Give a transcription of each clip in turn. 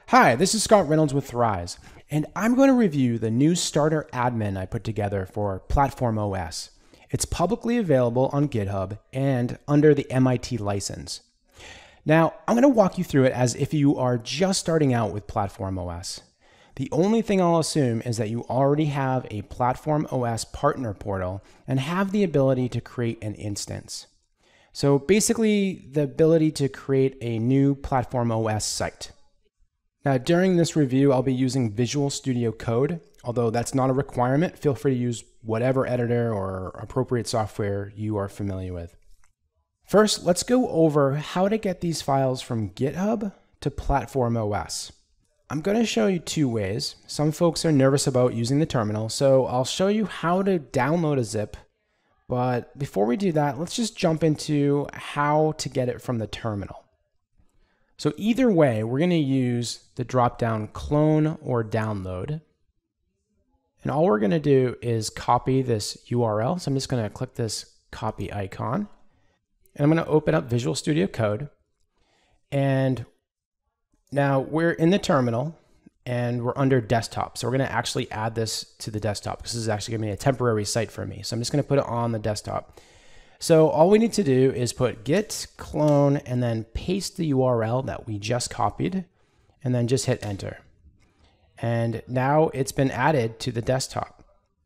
Hi, this is Scott Reynolds with Thrize, and I'm going to review the new starter admin I put together for PlatformOS. It's publicly available on GitHub and under the MIT license. Now, I'm going to walk you through it as if you are just starting out with PlatformOS. The only thing I'll assume is that you already have a PlatformOS partner portal and have the ability to create an instance. So basically, the ability to create a new PlatformOS site. Now, during this review, I'll be using Visual Studio Code. Although that's not a requirement, feel free to use whatever editor or appropriate software you are familiar with. First, let's go over how to get these files from GitHub to PlatformOS. I'm going to show you two ways. Some folks are nervous about using the terminal, so I'll show you how to download a zip. But before we do that, let's just jump into how to get it from the terminal. So either way, we're going to use the drop-down clone or download. And all we're going to do is copy this URL. So I'm just going to click this copy icon. And I'm going to open up Visual Studio Code. And now we're in the terminal and we're under desktop. So we're going to actually add this to the desktop because this is actually going to be a temporary site for me. So I'm just going to put it on the desktop. So all we need to do is put git clone and then paste the URL that we just copied and then just hit enter. And now it's been added to the desktop.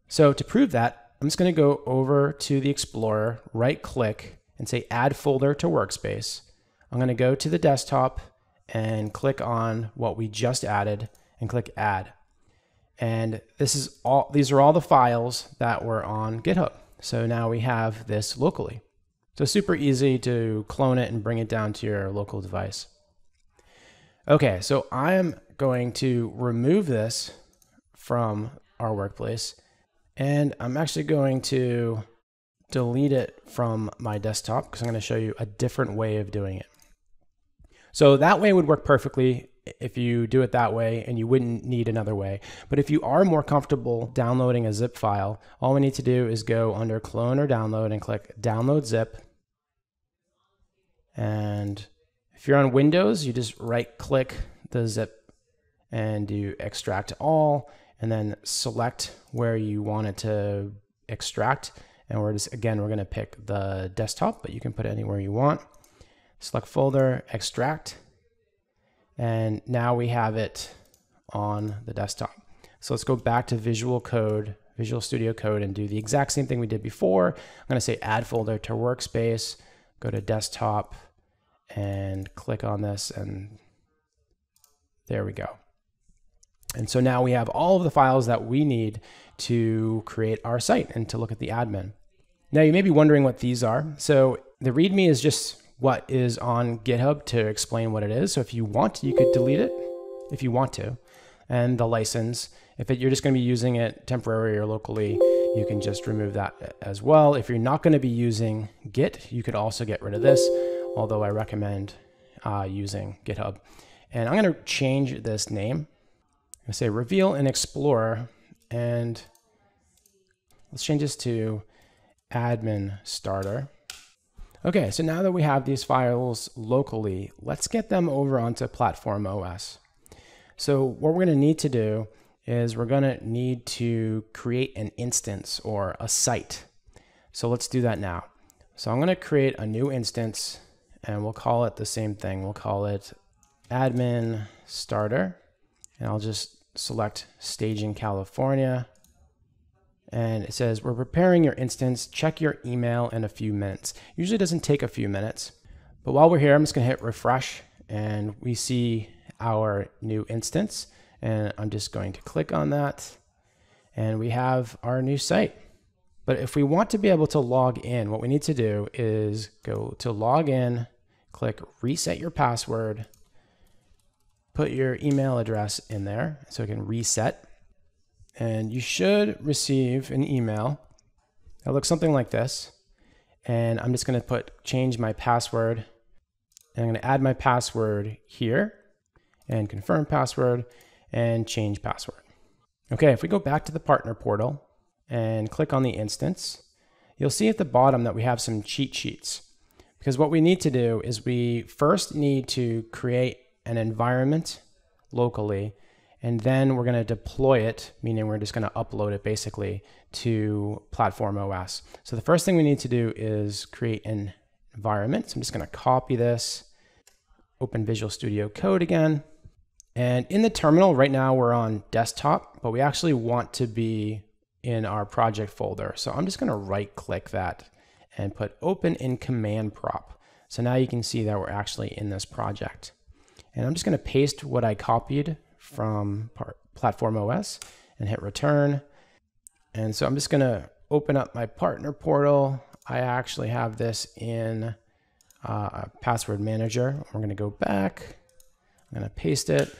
So to prove that, I'm just going to go over to the Explorer, right click and say add folder to workspace. I'm going to go to the desktop and click on what we just added and click add. And these are all the files that were on GitHub. So now we have this locally. So super easy to clone it and bring it down to your local device. Okay, so I'm going to remove this from our workplace and I'm actually going to delete it from my desktop because I'm going to show you a different way of doing it. So that way would work perfectly if you do it that way and you wouldn't need another way. But if you are more comfortable downloading a zip file, all we need to do is go under clone or download and click download zip. And if you're on Windows, you just right click the zip and do extract all and then select where you want it to extract. And we're going to pick the desktop, but you can put it anywhere you want. Select folder, extract. And now we have it on the desktop. So let's go back to Visual Studio Code and do the exact same thing we did before. I'm going to say add folder to workspace, go to desktop and click on this and there we go. And so now we have all of the files that we need to create our site and to look at the admin. Now you may be wondering what these are. So the README is just what is on GitHub to explain what it is. So if you want, you could delete it if you want to. And the license, you're just going to be using it temporarily or locally, you can just remove that as well. If you're not going to be using Git, you could also get rid of this, although I recommend using GitHub. And I'm going to change this name. I'm going to say reveal in Explorer, and let's change this to admin starter. Okay, so now that we have these files locally, let's get them over onto PlatformOS. So what we're going to need to do is we're going to need to create an instance or a site. So let's do that now. So I'm going to create a new instance and we'll call it the same thing. We'll call it admin starter and I'll just select staging California. And it says, we're preparing your instance, check your email in a few minutes. Usually it doesn't take a few minutes, but while we're here, I'm just gonna hit refresh and we see our new instance. And I'm just going to click on that and we have our new site. But if we want to be able to log in, what we need to do is go to log in, click reset your password, put your email address in there so it can reset. And you should receive an email that looks something like this. And I'm just going to change my password. And I'm going to add my password here and confirm password and change password. Okay, if we go back to the partner portal and click on the instance, you'll see at the bottom that we have some cheat sheets. Because what we need to do is we first need to create an environment locally. And then we're going to deploy it, meaning we're just going to upload it basically to PlatformOS. So the first thing we need to do is create an environment. So I'm just going to copy this, open Visual Studio Code again. And in the terminal right now we're on desktop, but we actually want to be in our project folder. So I'm just going to right click that and put open in command prop. So now you can see that we're actually in this project. And I'm just going to paste what I copied from PlatformOS and hit return. And so I'm just going to open up my partner portal. I actually have this in a password manager. We're going to go back. I'm going to paste it.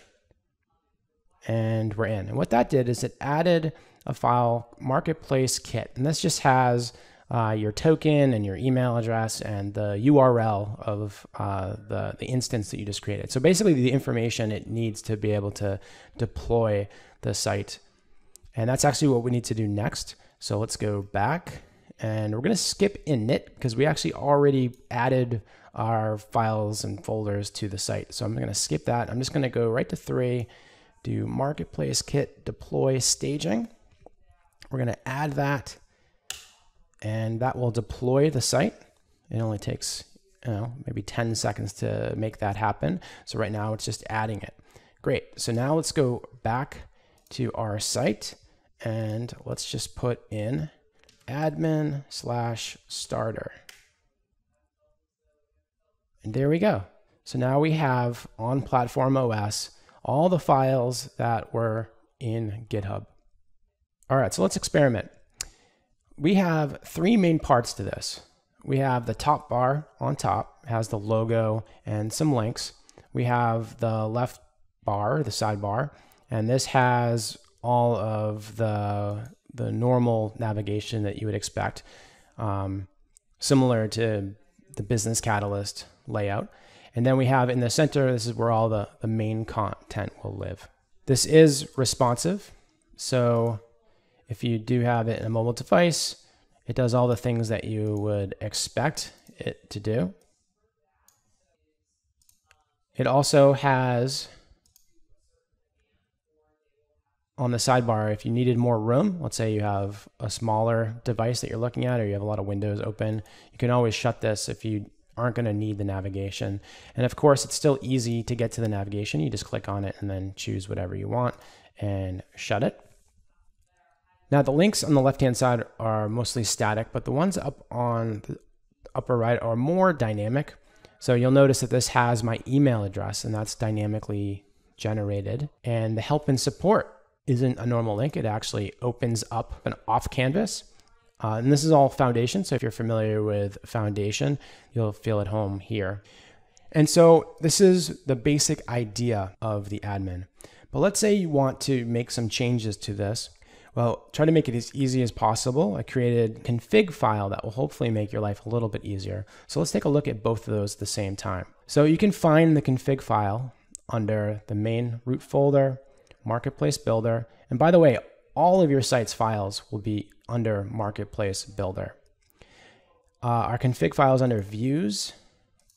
And we're in. And what that did is it added a file, marketplace kit. And this just has your token and your email address and the URL of the instance that you just created. So basically the information it needs to be able to deploy the site. And that's actually what we need to do next. So let's go back and we're going to skip init because we actually already added our files and folders to the site. So I'm going to skip that. I'm just going to go right to 3, do marketplace kit deploy staging. We're going to add that. And that will deploy the site. It only takes, maybe 10 seconds to make that happen. So right now it's just adding it. Great. So now let's go back to our site and let's just put in admin/starter. And there we go. So now we have on PlatformOS all the files that were in GitHub. All right, so let's experiment. We have 3 main parts to this. We have the top bar on top, has the logo and some links. We have the left bar, the sidebar, and this has all of the normal navigation that you would expect, similar to the Business Catalyst layout. And then we have in the center, this is where all the main content will live. This is responsive, so if you do have it in a mobile device, it does all the things that you would expect it to do. It also has, on the sidebar, if you needed more room, let's say you have a smaller device that you're looking at or you have a lot of windows open, you can always shut this if you aren't going to need the navigation. And of course, it's still easy to get to the navigation. You just click on it and then choose whatever you want and shut it. Now the links on the left-hand side are mostly static, but the ones up on the upper right are more dynamic. So you'll notice that this has my email address and that's dynamically generated. And the help and support isn't a normal link. It actually opens up an off canvas. And this is all Foundation. So if you're familiar with Foundation, you'll feel at home here. And so this is the basic idea of the admin. But let's say you want to make some changes to this. Well, try to make it as easy as possible. I created a config file that will hopefully make your life a little bit easier. So let's take a look at both of those at the same time. So you can find the config file under the main root folder, Marketplace Builder. And by the way, all of your site's files will be under Marketplace Builder. Our config file is under Views,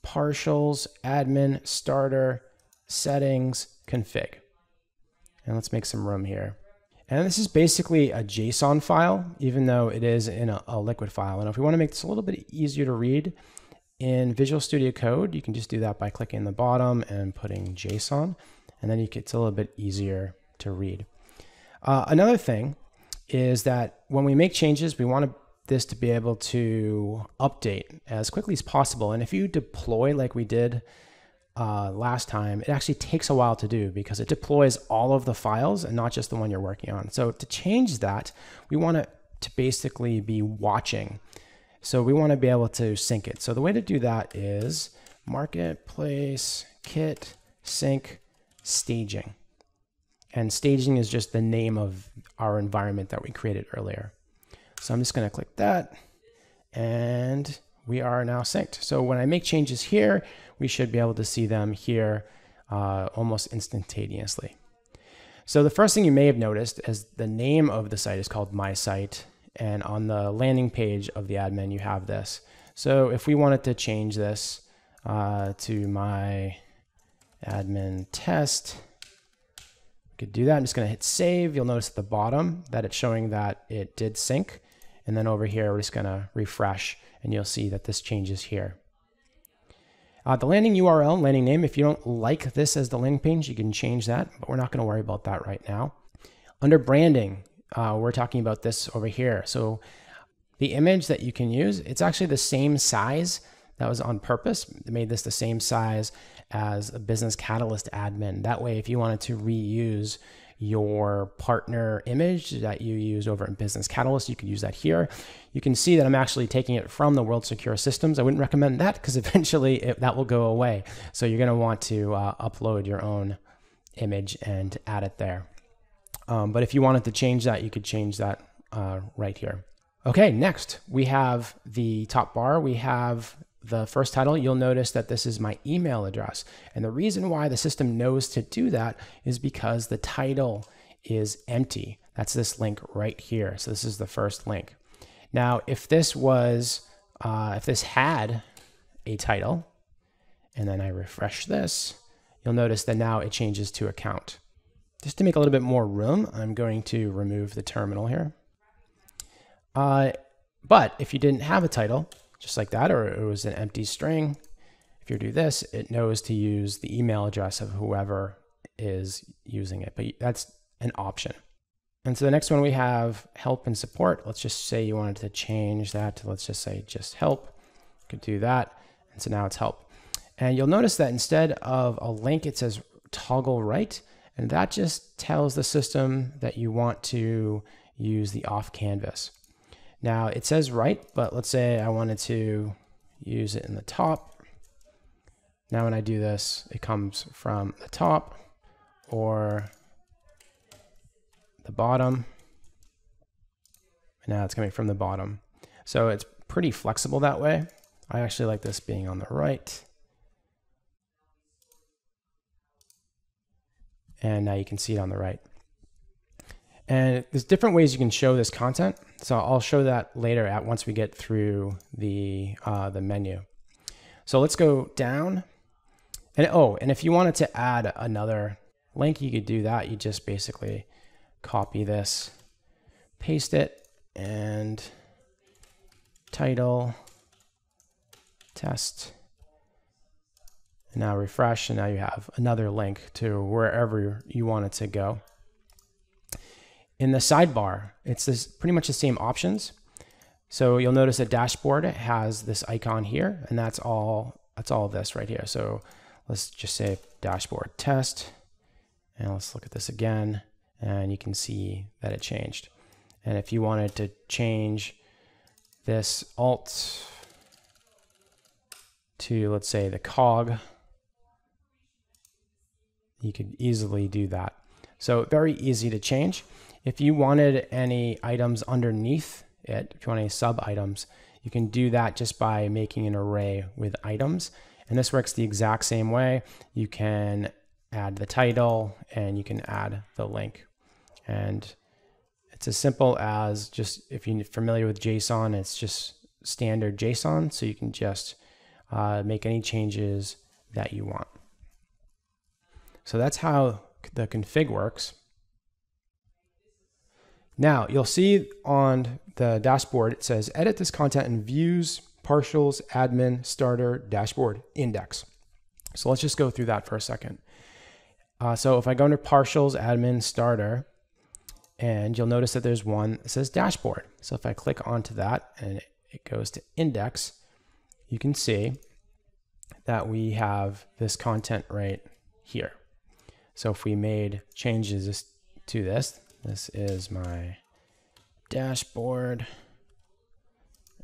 Partials, Admin, Starter, Settings, Config. And let's make some room here. And this is basically a JSON file, even though it is in a liquid file. And if we want to make this a little bit easier to read, in Visual Studio Code, you can just do that by clicking the bottom and putting JSON, and then it's a little bit easier to read. Another thing is that when we make changes, we want this to be able to update as quickly as possible. And if you deploy like we did last time, it actually takes a while to do because it deploys all of the files and not just the one you're working on. So to change that, we want it to basically be watching. So we want to be able to sync it. So the way to do that is marketplace kit sync staging. And staging is just the name of our environment that we created earlier. So I'm just going to click that and we are now synced. So when I make changes here, we should be able to see them here almost instantaneously. So the first thing you may have noticed is the name of the site is called My Site. And on the landing page of the admin, you have this. So if we wanted to change this to My Admin Test could do that. I'm just going to hit save. You'll notice at the bottom that it's showing that it did sync. And then over here, we're just going to refresh and you'll see that this changes here. The landing URL, landing name, if you don't like this as the landing page, you can change that, but we're not going to worry about that right now. Under branding, we're talking about this over here. So the image that you can use, it's actually the same size. That was on purpose. They made this the same size as a Business Catalyst admin. That way, if you wanted to reuse your partner image that you used over in Business Catalyst, you could use that here. You can see that I'm actually taking it from the World Secure Systems. I wouldn't recommend that because eventually that will go away. So you're going to want to upload your own image and add it there. But if you wanted to change that, you could change that right here. Okay, next we have the top bar. We have the first title. You'll notice that this is my email address. And the reason why the system knows to do that is because the title is empty. That's this link right here. So this is the first link. Now, if this was, if this had a title, and then I refresh this, you'll notice that now it changes to account. Just to make a little bit more room, I'm going to remove the terminal here. But if you didn't have a title, just like that, or it was an empty string, if you do this, it knows to use the email address of whoever is using it, but that's an option. And so the next one we have help and support. Let's just say you wanted to change that to, let's just say just help. You could do that. And so now it's help. And you'll notice that instead of a link, it says toggle right. And that just tells the system that you want to use the off canvas. Now it says right, but let's say I wanted to use it in the top. Now when I do this, it comes from the top or the bottom. And now it's coming from the bottom. So it's pretty flexible that way. I actually like this being on the right. And now you can see it on the right. And there's different ways you can show this content. So I'll show that later once we get through the menu. So let's go down. And if you wanted to add another link, you could do that. You just basically copy this, paste it, and title, test. And now refresh, and now you have another link to wherever you want it to go. In the sidebar, it's pretty much the same options. So you'll notice that dashboard has this icon here, and that's all this right here. So let's just say dashboard test, and let's look at this again, and you can see that it changed. And if you wanted to change this alt to, let's say, the cog, you could easily do that. So very easy to change. If you wanted any items underneath it, if you want any sub items, you can do that just by making an array with items. And this works the exact same way. You can add the title and you can add the link. And it's as simple as just, if you're familiar with JSON, it's just standard JSON. So you can just make any changes that you want. So that's how the config works. Now you'll see on the dashboard, it says edit this content in views, partials, admin, starter, dashboard, index. So let's just go through that for a second. So if I go under partials, admin, starter, and you'll notice that there's one that says dashboard. So if I click onto that and it goes to index, you can see that we have this content right here. So if we made changes to this, this is my dashboard,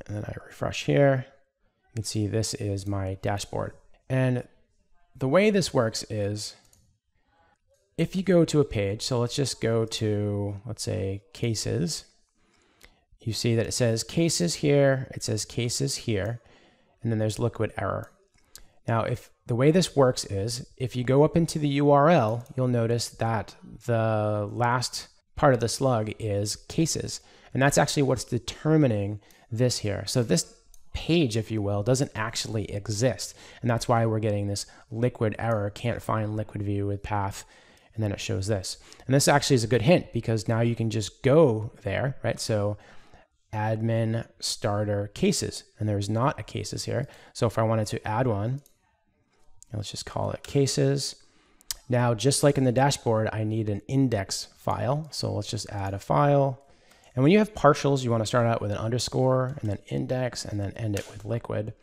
and then I refresh here, you can see this is my dashboard. And the way this works is if you go to a page, so let's just go to, let's say, cases, you see that it says cases here, it says cases here, and then there's liquid error. Now, if the way this works is, if you go up into the URL, you'll notice that the last part of the slug is cases. And that's actually what's determining this here. So this page, if you will, doesn't actually exist. And that's why we're getting this liquid error, can't find liquid view with path. and then it shows this. And this actually is a good hint because now you can just go there, right? So admin starter cases, and there's not a cases here. So if I wanted to add one, let's just call it cases. Now, just like in the dashboard, I need an index file. So let's just add a file. And when you have partials, you want to start out with an underscore and then index and then end it with liquid.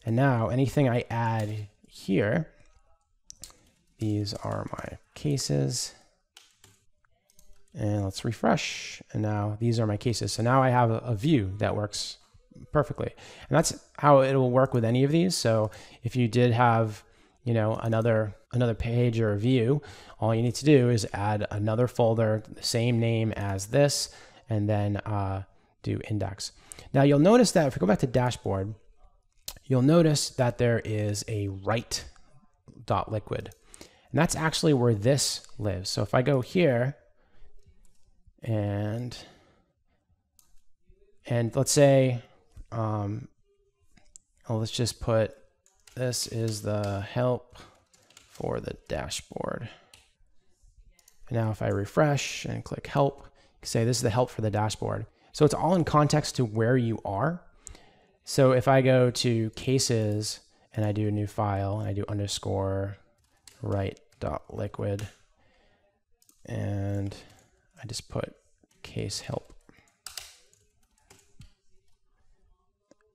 And now anything I add here, these are my cases. And let's refresh. And now these are my cases. So now I have a view that works perfectly. And that's how it will work with any of these. So if you did have, you know, another page or a view, all you need to do is add another folder, the same name as this, and then do index. Now you'll notice that if we go back to dashboard, you'll notice that there is a write.liquid. And that's actually where this lives. So if I go here and let's say, let's just put, this is the help for the dashboard. And now if I refresh and click help, you can say this is the help for the dashboard. So it's all in context to where you are. So if I go to cases and I do a new file and I do underscore write.liquid and I just put case help.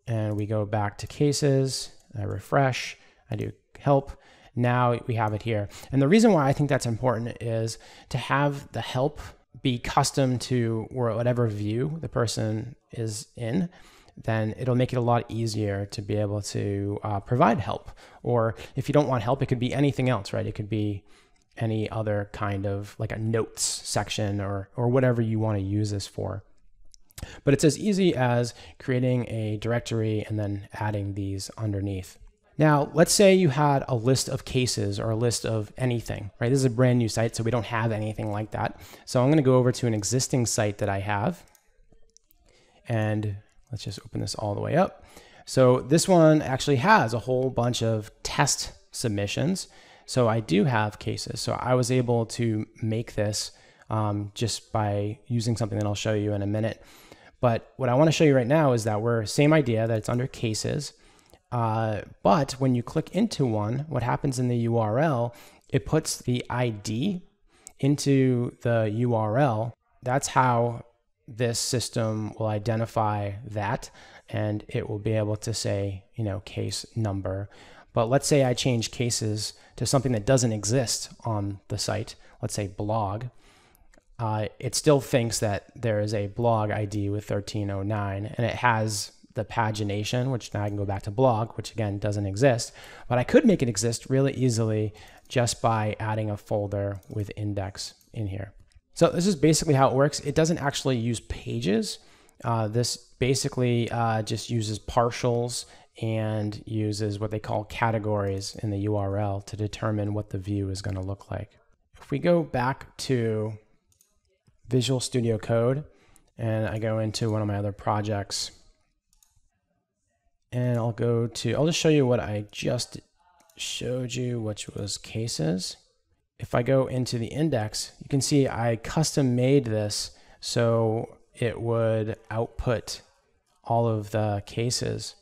And we go back to cases, I refresh, I do help. Now we have it here. And the reason why I think that's important is to have the help be custom to whatever view the person is in. Then it'll make it a lot easier to be able to provide help. Or if you don't want help, it could be anything else, right? It could be any other kind of like a notes section or whatever you want to use this for. But it's as easy as creating a directory and then adding these underneath. Now, let's say you had a list of cases or a list of anything, right? This is a brand new site, so we don't have anything like that. So I'm going to go over to an existing site that I have. And let's just open this all the way up. So this one actually has a whole bunch of test submissions. So I do have cases. So I was able to make this just by using something that I'll show you in a minute. But what I want to show you right now is that we're same idea, that it's under cases. But when you click into one, what happens in the URL, it puts the ID into the URL. That's how this system will identify that, and it will be able to say, you know, case number. But let's say I change cases to something that doesn't exist on the site, let's say blog. It still thinks that there is a blog ID with 1309, and it has the pagination, which now I can go back to blog, which again doesn't exist. But I could make it exist really easily just by adding a folder with index in here. So this is basically how it works. It doesn't actually use pages. This basically just uses partials and uses what they call categories in the URL to determine what the view is going to look like. If we go back to Visual Studio Code and I go into one of my other projects, and I'll just show you what I just showed you, which was cases. If I go into the index, you can see I custom made this so it would output all of the cases.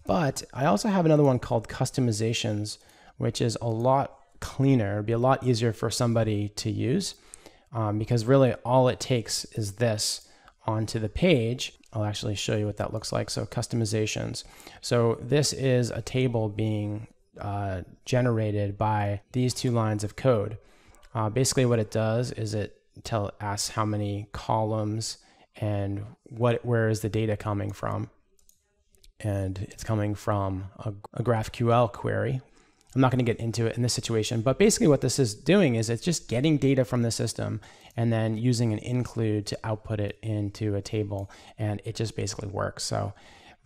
But I also have another one called customizations, which is a lot cleaner. It'd be a lot easier for somebody to use because really all it takes is this onto the page. I'll actually show you what that looks like. So customizations. So this is a table being generated by these two lines of code. Basically what it does is it asks how many columns and where is the data coming from. And it's coming from a GraphQL query. I'm not going to get into it in this situation, but basically what this is doing is it's just getting data from the system and then using an include to output it into a table, and it just basically works. So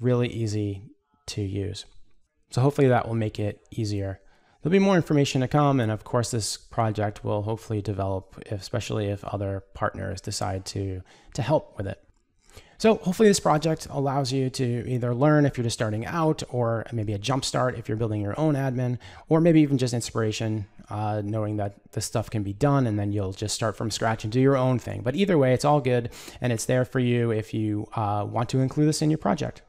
really easy to use. So hopefully that will make it easier. There'll be more information to come, and of course this project will hopefully develop, especially if other partners decide to help with it. So hopefully this project allows you to either learn if you're just starting out, or maybe a jump start if you're building your own admin, or maybe even just inspiration, knowing that this stuff can be done, and then you'll just start from scratch and do your own thing. But either way, it's all good, and it's there for you if you want to include this in your project.